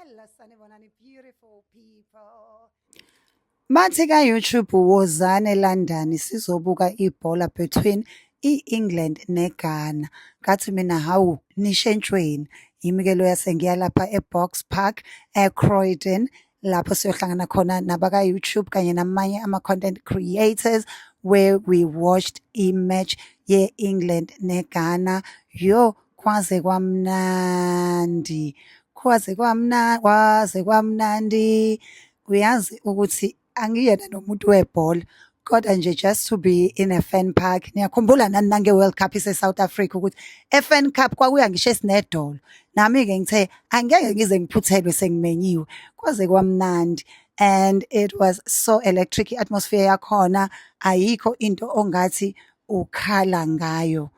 Hello, sanibonani, beautiful people. Bathi ka-YouTube wozani eLondon sizobuka ibhola between i-England neGhana. Ngathi mina hawu nishentshweni. Yimi-ke loya sengiya lapha eBox Park eCroydon lapho siyohlangana khona nabaka-YouTube kanye namanye ama-content creators where we watched i-match ye-England neGhana. Yo, kwaze kwamnandi. Kwaze kwamnandi. Uyazi ukuthi angiyena nomuntu webhola kodwa nje just to be in a fan park. Niyakhumbula nani nange-World Cup ise-South Africa ukuthi e-fan cup kwakuya ngisho esinedolo. Nami-ke ngithe angeke ngize ngiphuthelwe sengimenyiwe. Kwaze kwamnandi and it was so electric. I-atmosphere yakhona ayikho into ongathi ukhala ngayo.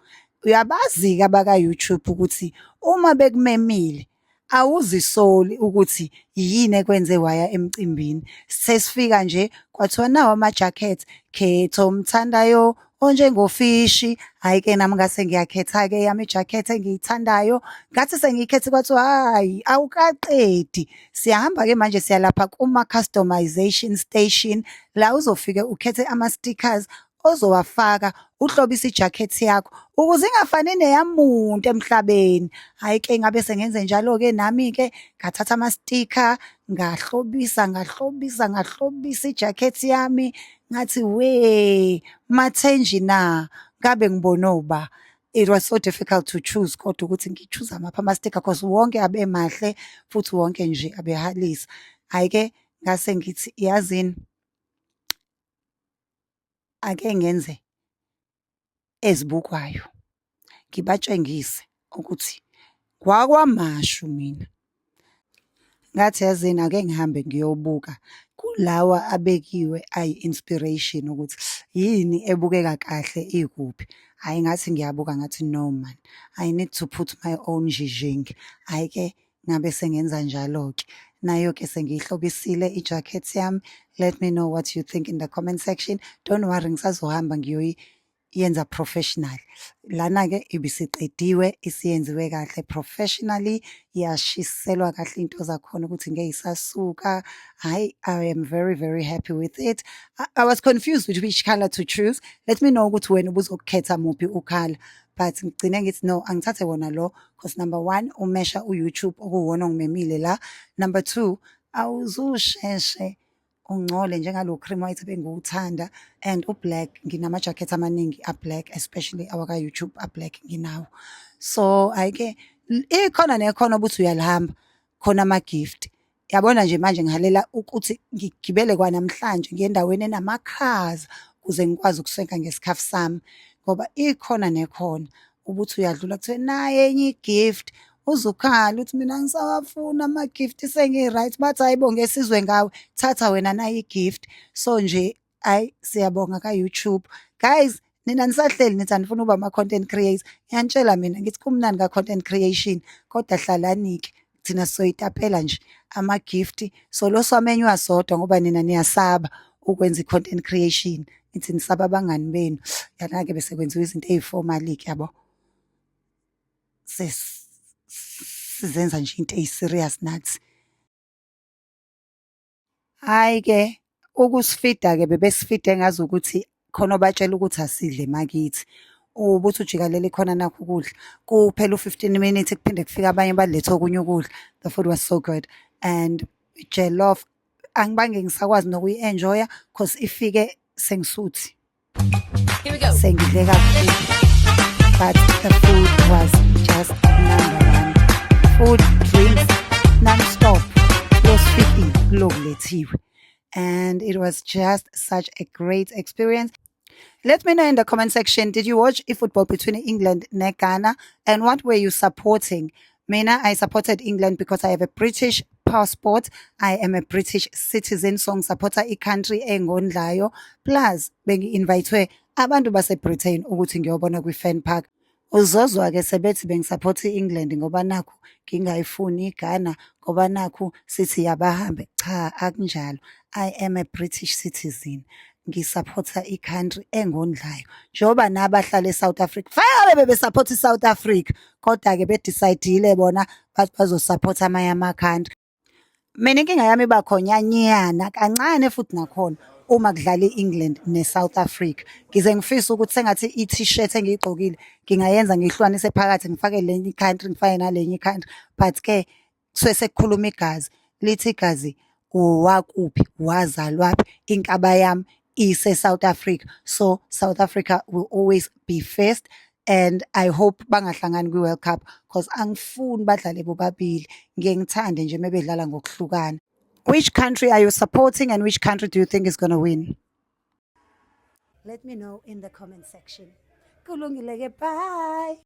Uyabazi-ke abaka-YouTube ukuthi uma bekumemile awuzisoli ukuthi yini ekwenze waya emcimbini. Sesifika nje kwathiwa nawo ama-jacket, khetha omthandayo onjengofishi. Hhayi-ke nami ngase ngiyakhetha-ke yami i-jacket engiyithandayo. Ngathi sengiyikhethe kwathiwa hhayi awukaqedi. Siyahamba-ke manje siya lapha kuma-customization station la uzofike ukhethe ama-stickers ozowafaka uhlobise ijakhethi yakho ukuze ingafani neyamuntu emhlabeni. Hhayi-ke ngabe sengenze njalo-ke nami-ke ngathatha ama-sticker ngahlobisa ijakhethi yami. Ngathi we mathenji na ngabe ngibone oba. It was so difficult to choose kodwa ukuthi ngi-choose amaphi ama-sticker cause wonke abe mahle futhi wonke nje abehalisa. Hhayi-ke ngase ngithi yazini ake ngenze ezibukwayo ngibatshengise ukuthi kwakwamashu mina. Ngathi yazini ake ngihambe ngiyobuka kulawa abekiwe ayi-inspiration ukuthi yini ebukeka kahle ikuphi. Hhayi ngathi ngiyabuka ngathi no man, I need to put my own jijingi. Hhayi-ke ngabe sengenza njalo-ke. Nayo-ke sengiyihlobisile ijakhethi yami. Let me know what you think in the comment section. Don't worry, ngisazohamba ngiyoyenza professional. Lana-ke ibisiqediwe isiyenziwe kahle professionally. Yashiselwa kahle into zakhona ukuthi ngeyisasuka. Hhayi, I am very, very happy with it. I was confused with which color to choose. Let me know ukuthi wena ubuzokhetha muphi ukhala. But ngigcine ngithi no, angithathe wona lo because number one umesha u-YouTube okuwona ongimemile la. Number two, awuzusheshe ungcole njengalo cream white bengiwuthanda and u-black nginama-jacket amaningi a-black especially awaka-YouTube a-black nginawo. So hhayi-ke ikhona nekhona ukuthi uyalihamba khona ama-gift. Yabona nje manje ngihalela ukuthi ngigibele kwanamhlanje ngiye endaweni enamakhaza ukuze ngikwazi ukusenka ngesikhafu sami ngoba ikhona nekhona ubuthi uyadlula kuthiwe naye enye i-gift uzukhala uthi mina ngisawafuna ama-gift sengi-right. Bathi hayibo ngesizwe ngawe thatha wena nayo i-gift. So nje hayi siyabonga ka-YouTube. Guys, nina nisahleli nithi anifuna ukuba ama-content creators. Ngiyanitshela mina ngithi kumnandi ka-content creation kodwa hlalani-ke thina sizoyitapela nje ama-gift. So lo swamenywa sodwa ngoba nina niyasaba ukwenza i-content creation. Nithi nisaba abangani benu. Yana-ke bese kwenziwa izinto ey'formal-ke yabo. Sizenza nje into eyi-serious nathi. Hhayi-ke ukusifida-ke bebesifide ngazi ukuthi khona obatshela ukuthi asidle makithi. Ubuthi ujikalele khona nakho ukudla kuphela u-15 minutes kuphinde kufike abanye balethe okunye ukudla. The food was so good and jollof angibange ngisakwazi nokuyi-enjoya cause ifike sengisuthi. Sengidle kakhulu but the food was just number one. Food, drinks, non-stop. And it was just such a great experience. Let me know in the comment section, did you watch football between England and Ghana? And what were you supporting? Mina, I supported England because I have a British passport. I am a British citizen, so ngisupport i-country engondlayo. Plus, bengi-invitwe abantu base-Britain ukuthi ngiyobona kwi-fan park. Uzozwa-ke sebethi bengisupport i-England ngoba nakhu ngingayifuni iGhana ngoba nakhu sithi yabahambe. Cha, akunjalo. I am a British citizen. Ngisupporta i-country engondlayo njengoba nabahlala eSouth Africa fanele bebesupport iSouth Africa kodwa-ke bedecide-ile bona bathi bazosupporta amanye ama-country. Mina inkinga yami iba khonyanyana kancane futhi nakhona uma kudlala i-England ne-South Africa. Ngize ngifise ukuthi sengathi i-T-shirt engiyigqokile ngingayenza ngiyihlukanise phakathi ngifake lenye i-country ngifake nalenye i-country, but-ke kusuke sekukhuluma igazi. Lithi igazi owakuphi, wazalwaphi, inkaba yami ise-South Africa. So South Africa will always be first, and I hope bangahlangani kwi-World Cup cause angifuni badlale bobabili. Ngiye ngithande nje mebedlala ngokuhlukana. Which country are you supporting and which country do you think is gonna win? Let me know in the comment section. Kulungile-ke, bye.